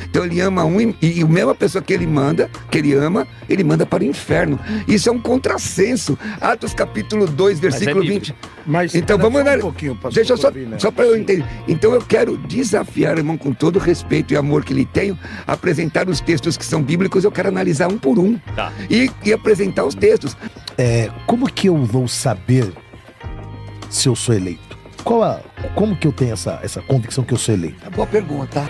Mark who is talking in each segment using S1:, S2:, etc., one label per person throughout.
S1: Então ele ama um e a mesma pessoa que ele ama, ele manda para o inferno. Isso é um contrassenso. Atos capítulo 2, versículo 20.
S2: Mas
S1: então vamos
S2: um pouquinho, pastor.
S1: Deixa só para eu entender. Então eu quero desafiar, irmão, com todo o respeito e amor que lhe tenho, apresentar os textos que são bíblicos. Eu quero analisar um por um.
S3: Tá.
S1: E apresentar os textos.
S4: Como que eu vou saber se eu sou eleito? Como que eu tenho essa convicção que eu sou eleito?
S1: Boa pergunta.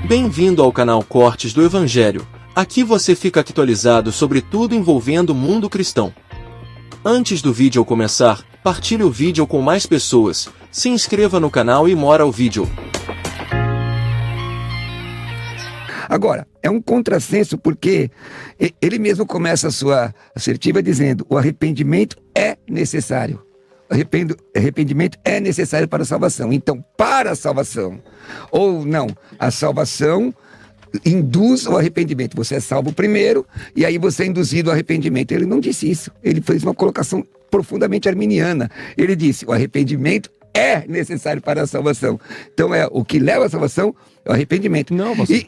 S5: Bem-vindo ao canal Cortes do Evangelho. Aqui você fica atualizado sobre tudo envolvendo o mundo cristão. Antes do vídeo começar, partilhe o vídeo com mais pessoas, se inscreva no canal e mora o vídeo.
S1: Agora, é um contrassenso porque ele mesmo começa a sua assertiva dizendo: o arrependimento é necessário. Arrependimento é necessário para a salvação. Então, para a salvação, ou não, a salvação induz ao arrependimento. Você é salvo primeiro, e aí você é induzido ao arrependimento. Ele não disse isso. Ele fez uma colocação profundamente arminiana. Ele disse: o arrependimento é necessário para a salvação. Então, o que leva à salvação é o arrependimento.
S3: Não, você...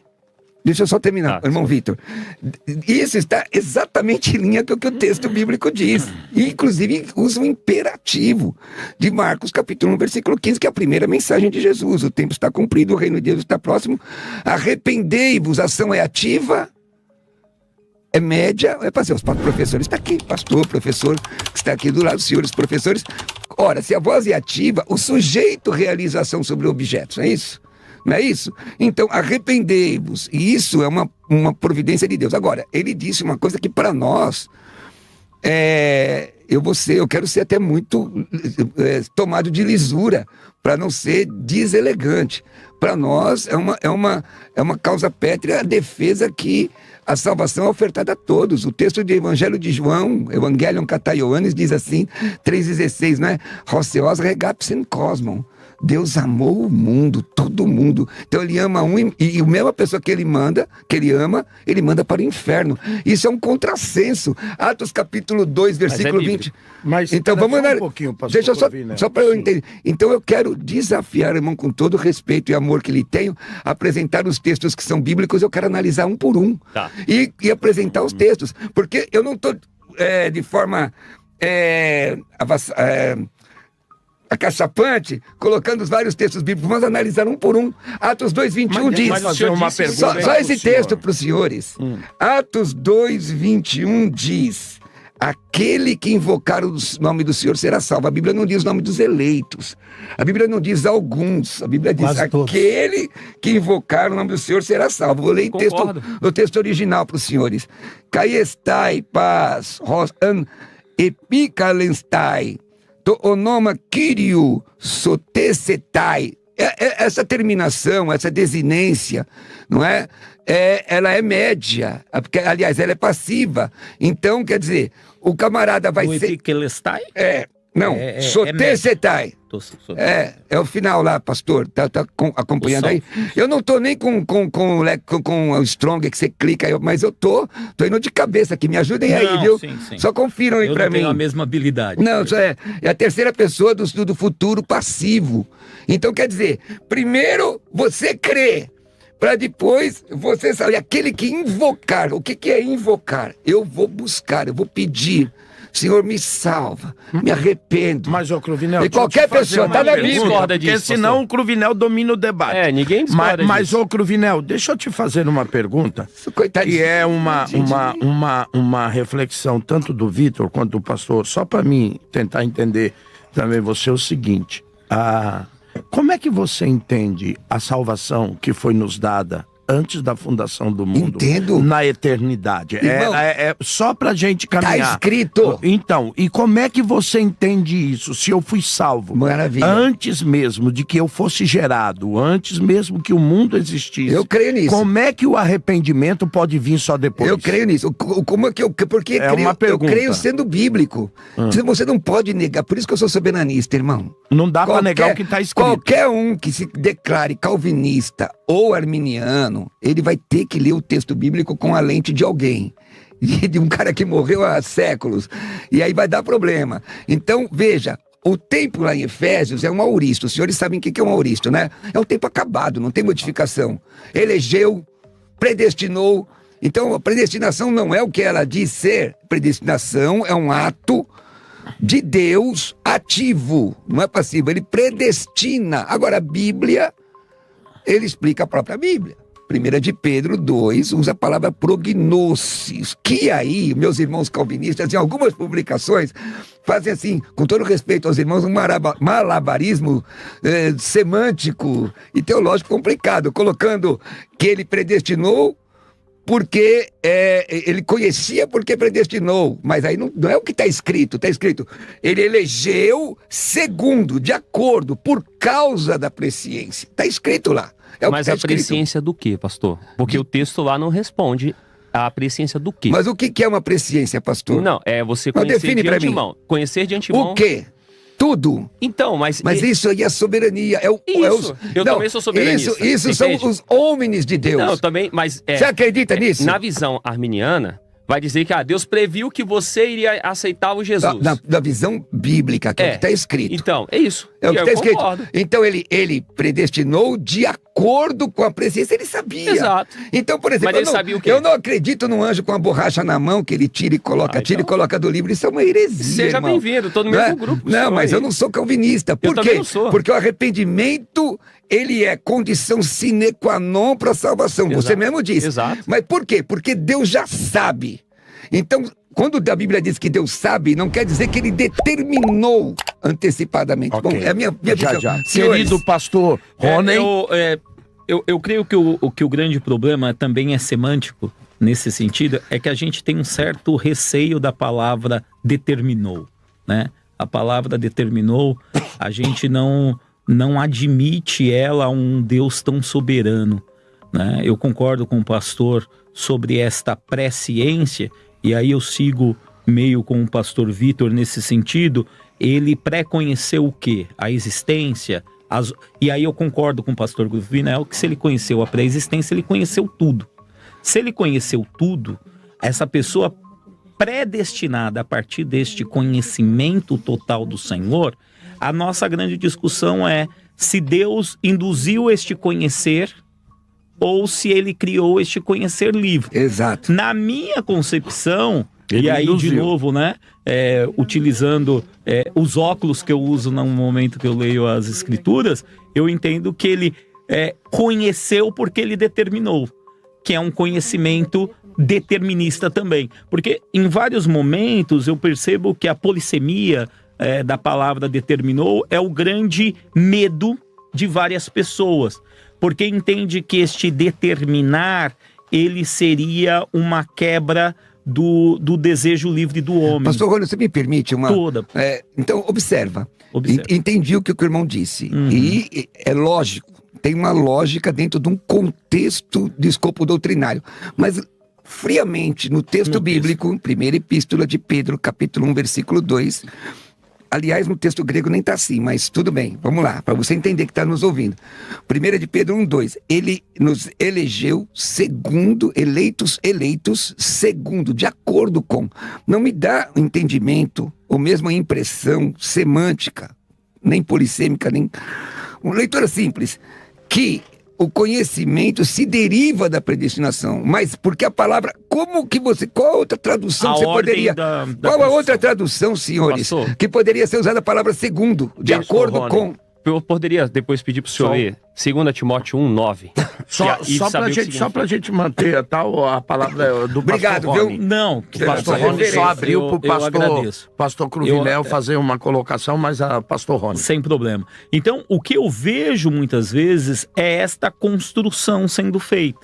S1: Deixa eu só terminar, irmão Vitor. Isso está exatamente em linha com o que o texto bíblico diz. E, inclusive, usa um imperativo de Marcos, capítulo 1, versículo 15, que é a primeira mensagem de Jesus. O tempo está cumprido, o reino de Deus está próximo. Arrependei-vos, a ação é ativa, é média, é passiva. Os professores estão aqui, pastor, professor, que está aqui do lado, os senhores professores. Ora, se a voz é ativa, o sujeito realiza ação sobre objetos, não é isso? Não é isso? Então, arrependei-vos. E isso é uma providência de Deus. Agora, ele disse uma coisa que para nós, eu quero ser até muito tomado de lisura, para não ser deselegante. Para nós, é uma causa pétrea a defesa que a salvação é ofertada a todos. O texto do Evangelho de João, Evangelion Kata Ioannis, diz assim, 3,16, não é? Roseos regapsen cosmon. Deus amou o mundo, todo mundo. Então ele ama um e a mesma pessoa que ele ama, ele manda para o inferno. Isso é um contrassenso. Atos capítulo 2, versículo 20.
S2: Mas
S1: então vamos
S2: um pouquinho, pastor.
S1: Deixa só para eu entender. Então eu quero desafiar, irmão, com todo o respeito e amor que lhe tenho, apresentar os textos que são bíblicos. Eu quero analisar um por um.
S3: Tá.
S1: E apresentar os textos. Porque eu não estou de forma acachapante, colocando os vários textos bíblicos. Vamos analisar um por um. Atos 2:21 diz... Só esse texto para os senhores. Atos 2:21 diz: aquele que invocar o nome do Senhor será salvo. A Bíblia não diz o nome dos eleitos. A Bíblia não diz alguns. A Bíblia diz: aquele que invocar o nome do Senhor será salvo. Vou ler o texto original para os senhores. Caiestai, paz, rosan, epicalenstai, to onoma Kyriou sotesetai. Essa terminação, essa desinência, não é? Ela é média, porque, aliás, ela é passiva. Então, quer dizer, o camarada vai ser...
S3: Epicalestai?
S1: Sotesetai. É o final lá, pastor. Tá acompanhando aí? Eu não tô nem com o Strong que você clica aí, mas eu tô indo de cabeça aqui. Me ajudem aí, viu?
S3: Sim.
S1: Só confiram aí pra mim.
S3: Eu tenho a mesma habilidade.
S1: Não, isso é a terceira pessoa do futuro passivo. Então, quer dizer, primeiro você crê, para depois você saber. Aquele que invocar. O que é invocar? Eu vou buscar, eu vou pedir. Senhor, me salva, me arrependo.
S2: Mas, ô Cruvinel...
S1: E qualquer pessoa, tá na Bíblia.
S2: Porque senão o Cruvinel domina o debate.
S3: Ninguém discorda disso.
S2: Mas, ô Cruvinel, deixa eu te fazer uma pergunta. Que é uma reflexão tanto do Vitor quanto do pastor, só para mim tentar entender também você o seguinte. Como é que você entende a salvação que foi nos dada antes da fundação do mundo?
S1: Entendo.
S2: Na eternidade. É só pra gente caminhar.
S1: Tá escrito.
S2: Então, e como é que você entende isso? Se eu fui salvo
S1: Maravilha.
S2: Antes mesmo de que eu fosse gerado, antes mesmo que o mundo existisse.
S1: Eu creio nisso.
S2: Como é que o arrependimento pode vir só depois?
S1: Eu creio nisso. Como é que porque
S2: uma pergunta.
S1: Eu creio sendo bíblico. Você não pode negar. Por isso que eu sou soberanista, irmão.
S2: Não dá pra negar o que tá escrito.
S1: Qualquer um que se declare calvinista ou arminiano, ele vai ter que ler o texto bíblico com a lente de alguém. De um cara que morreu há séculos. E aí vai dar problema. Então, veja, o tempo lá em Efésios é um auristo. Os senhores sabem o que é um auristo, né? É um tempo acabado, não tem modificação. Elegeu, predestinou. Então, a predestinação não é o que ela diz ser. Predestinação é um ato de Deus ativo, não é passivo. Ele predestina. Agora, a Bíblia, ele explica a própria Bíblia. 1 de Pedro 2 usa a palavra prognosis, que aí, meus irmãos calvinistas, em algumas publicações, fazem assim, com todo respeito aos irmãos, um malabarismo semântico e teológico complicado, colocando que ele predestinou porque ele conhecia porque predestinou, mas aí não é o que está escrito, ele elegeu segundo, de acordo, por causa da presciência, está escrito lá.
S6: Mas a presciência do quê, pastor? Porque o texto lá não responde a presciência do quê.
S1: Mas o que é uma presciência, pastor?
S6: Não, é você conhecer de antemão. Conhecer de antemão.
S1: O quê? Tudo.
S6: Então, mas
S1: isso aí é soberania.
S6: Eu também sou soberanista.
S1: Isso são os homens de Deus.
S6: Não, também, mas...
S1: Você acredita nisso?
S6: Na visão arminiana, vai dizer que Deus previu que você iria aceitar o Jesus.
S1: Na visão bíblica, que é o que está escrito.
S6: Então, é isso.
S1: É o que está escrito. Então, ele predestinou de acordo com a presciência, ele sabia.
S6: Exato.
S1: Então, por exemplo,
S6: mas ele sabia o quê?
S1: Eu não acredito num anjo com a borracha na mão, que ele tira e coloca, e coloca do livro. Isso é uma heresia,
S6: Seja bem-vindo, tô no mesmo grupo.
S1: Não, mas eu não sou calvinista. Por quê?
S6: Não sou.
S1: Porque o arrependimento, ele é condição sine qua non para a salvação.
S6: Exato.
S1: Você mesmo disse.
S6: Exato.
S1: Mas por quê? Porque Deus já sabe. Então, quando a Bíblia diz que Deus sabe, não quer dizer que ele determinou antecipadamente.
S2: Okay.
S1: Bom, é a minha visão.
S2: Já. Querido pastor Rony.
S3: Eu creio que o grande problema também é semântico, nesse sentido, é que a gente tem um certo receio da palavra determinou, né? A palavra determinou, a gente não admite ela a um Deus tão soberano, né? Eu concordo com o pastor sobre esta presciência, e aí eu sigo meio com o pastor Vitor nesse sentido. Ele pré-conheceu o quê? A existência. E aí eu concordo com o pastor Gruvinel que se ele conheceu a pré-existência, ele conheceu tudo. Se ele conheceu tudo, essa pessoa predestinada a partir deste conhecimento total do Senhor, a nossa grande discussão é se Deus induziu este conhecer ou se ele criou este conhecer livre.
S1: Exato.
S3: Na minha concepção,
S2: ele
S3: e aí
S2: induziu.
S3: de novo, né, utilizando os óculos que eu uso no momento que eu leio as escrituras, eu entendo que ele conheceu porque ele determinou, que é um conhecimento determinista também. Porque em vários momentos eu percebo que a polissemia da palavra determinou é o grande medo de várias pessoas, porque entende que este determinar, ele seria uma quebra do desejo livre do homem.
S1: Pastor Rony, você me permite uma...
S3: Toda.
S1: Então, observa. Entendi o que o irmão disse. Uhum. E é lógico, tem uma lógica dentro de um contexto de escopo doutrinário. Mas, friamente, no texto bíblico, primeira epístola de Pedro, capítulo 1, versículo 2... Aliás, no texto grego nem está assim, mas tudo bem, vamos lá, para você entender que está nos ouvindo. 1 de Pedro 1:2, ele nos elegeu segundo, eleitos, segundo, de acordo com. Não me dá entendimento, ou mesmo a impressão semântica, nem polissêmica, nem... Uma leitura simples, que o conhecimento se deriva da predestinação, mas porque a palavra, qual outra tradução você poderia... Qual a outra tradução, senhores,
S6: Pastor,
S1: que poderia ser usada a palavra segundo, de acordo com...
S6: Eu poderia depois pedir para o senhor ler 2 Timóteo 1:9.
S2: Só pra gente manter a palavra do
S1: Obrigado,
S2: pastor Rony.
S1: Viu?
S3: Não,
S2: O pastor Rony só abriu para o pastor Cruvinel fazer uma colocação, mas a pastor Rony.
S3: Sem problema. Então, o que eu vejo muitas vezes é esta construção sendo feita.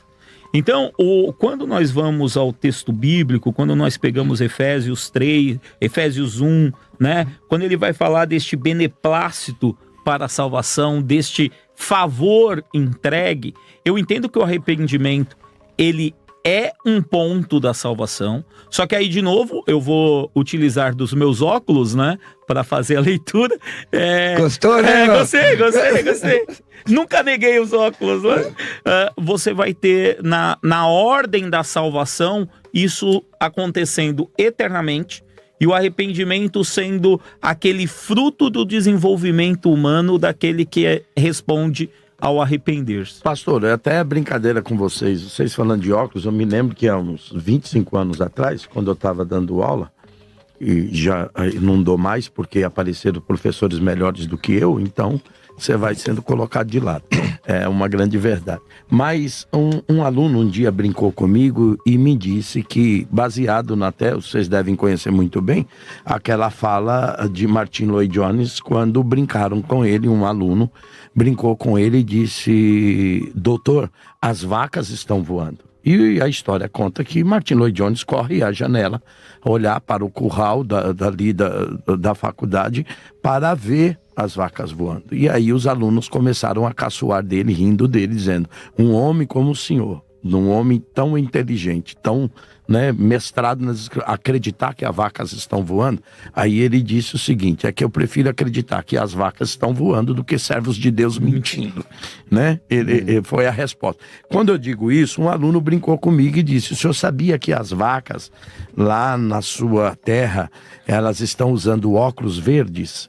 S3: Então, quando nós vamos ao texto bíblico, quando nós pegamos Efésios 3, Efésios 1, né? Quando ele vai falar deste beneplácito para a salvação, deste favor entregue, eu entendo que o arrependimento, ele é um ponto da salvação, só que aí, de novo, eu vou utilizar dos meus óculos, né, para fazer a leitura.
S1: Gostou, né?
S3: Gostei. Nunca neguei os óculos, né? Você vai ter, na ordem da salvação, isso acontecendo eternamente, e o arrependimento sendo aquele fruto do desenvolvimento humano daquele que responde ao arrepender-se.
S2: Pastor, é até brincadeira com vocês falando de óculos, eu me lembro que há uns 25 anos atrás, quando eu estava dando aula, e já não dou mais porque apareceram professores melhores do que eu, então você vai sendo colocado de lado. É uma grande verdade. Mas um aluno um dia brincou comigo e me disse que, baseado na tela, vocês devem conhecer muito bem, aquela fala de Martin Lloyd-Jones, quando brincaram com ele, um aluno brincou com ele e disse: doutor, as vacas estão voando. E a história conta que Martin Lloyd-Jones corre à janela, olhar para o curral da faculdade para ver as vacas voando. E aí os alunos começaram a caçoar dele, rindo dele, dizendo: um homem como o senhor, um homem tão inteligente, tão mestrado, acreditar que as vacas estão voando. Aí ele disse o seguinte: é que eu prefiro acreditar que as vacas estão voando do que servos de Deus mentindo, Ele foi a resposta. Quando eu digo isso, um aluno brincou comigo e disse: o senhor sabia que as vacas lá na sua terra, elas estão usando óculos verdes?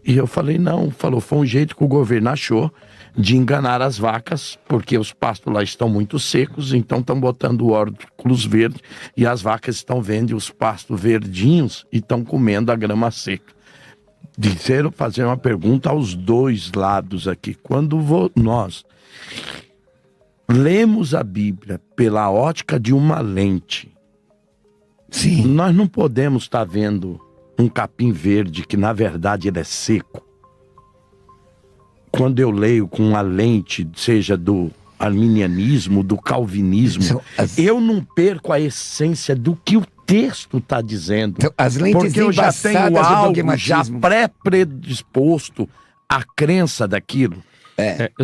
S2: E eu falei: não. Falou: foi um jeito que o governo achou de enganar as vacas, porque os pastos lá estão muito secos, então estão botando óculos verdes e as vacas estão vendo os pastos verdinhos e estão comendo a grama seca. Disseram, fazer uma pergunta aos dois lados aqui. Quando nós lemos a Bíblia pela ótica de uma lente, sim, nós não podemos estar vendo um capim verde que na verdade ele é seco. Quando eu leio com a lente, seja do arminianismo, do calvinismo, eu não perco a essência do que o texto está dizendo.
S1: Então, as lentes
S2: porque eu já tenho algo já pré-predisposto à crença daquilo.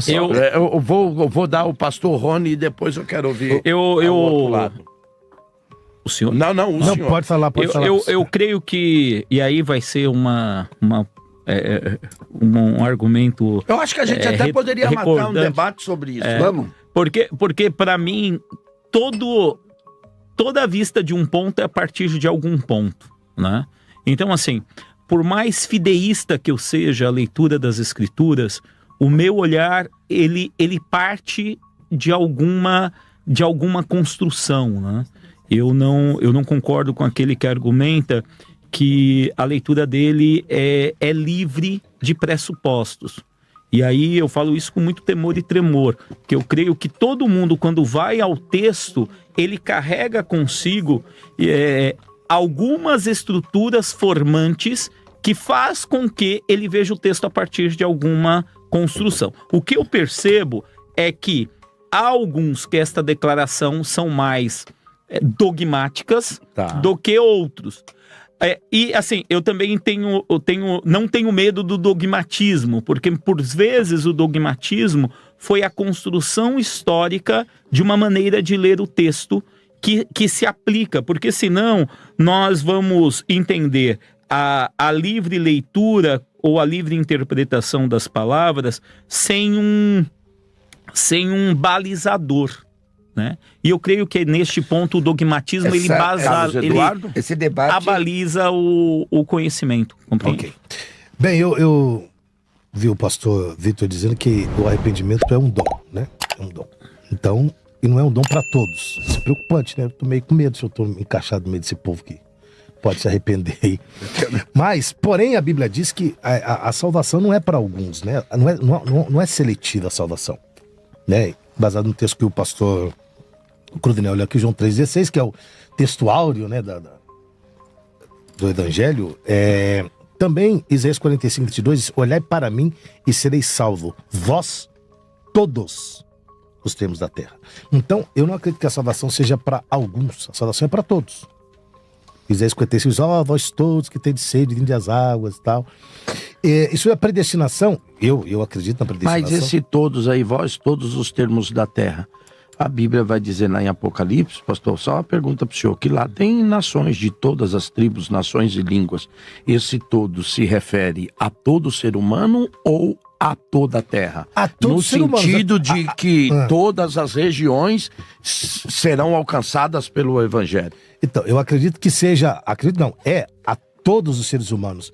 S2: Eu vou dar o pastor Rony e depois eu quero ouvir o outro lado.
S3: O senhor?
S2: Não, o senhor.
S4: Não, pode falar.
S3: Eu creio que, e aí vai ser um argumento.
S2: Eu acho que a gente até poderia matar um debate sobre isso.
S1: Vamos.
S3: Porque para mim, toda a vista de um ponto é a partir de algum ponto, né? Então, assim, por mais fideísta que eu seja a leitura das Escrituras, o meu olhar, ele parte de alguma construção, né? Eu não concordo com aquele que argumenta que a leitura dele é livre de pressupostos. E aí eu falo isso com muito temor e tremor, que eu creio que todo mundo, quando vai ao texto, ele carrega consigo algumas estruturas formantes que faz com que ele veja o texto a partir de alguma construção. O que eu percebo é que há alguns que esta declaração são mais dogmáticas do que outros. E assim, eu também não tenho medo do dogmatismo, porque por vezes o dogmatismo foi a construção histórica de uma maneira de ler o texto que se aplica, porque senão nós vamos entender a livre leitura ou a livre interpretação das palavras sem um balizador, né? E eu creio que neste ponto o dogmatismo ele abaliza o conhecimento.
S4: Ok. Bem, eu vi o pastor Vitor dizendo que o arrependimento é um dom, né? É um dom. Então, e não é um dom para todos. Isso é preocupante, né? Eu tô meio com medo se eu tô encaixado no meio desse povo que pode se arrepender aí. Mas, porém, a Bíblia diz que a salvação não é para alguns, né? Não é seletiva a salvação, né? Baseado no texto que o pastor Cruvinel olhou aqui, João 3,16, que é o texto áureo, né, do Evangelho. Também Isaías 45:22 diz: olhai para mim e sereis salvo, vós todos os termos da terra. Então, eu não acredito que a salvação seja para alguns, a salvação é para todos. Isaías 55 diz: vós todos que tendes sede, vinde as águas e tal. Isso é predestinação, eu acredito na predestinação.
S2: Mas esse todos aí, vós todos os termos da terra, a Bíblia vai dizer lá em Apocalipse, pastor, só uma pergunta para o senhor, que lá tem nações de todas as tribos, nações e línguas. Esse todo se refere a todo ser humano ou a toda a terra.
S4: A todo
S2: no
S4: ser humano.
S2: sentido de que todas as regiões serão alcançadas pelo Evangelho.
S4: Então, eu acredito que seja... Acredito não, é a todos os seres humanos.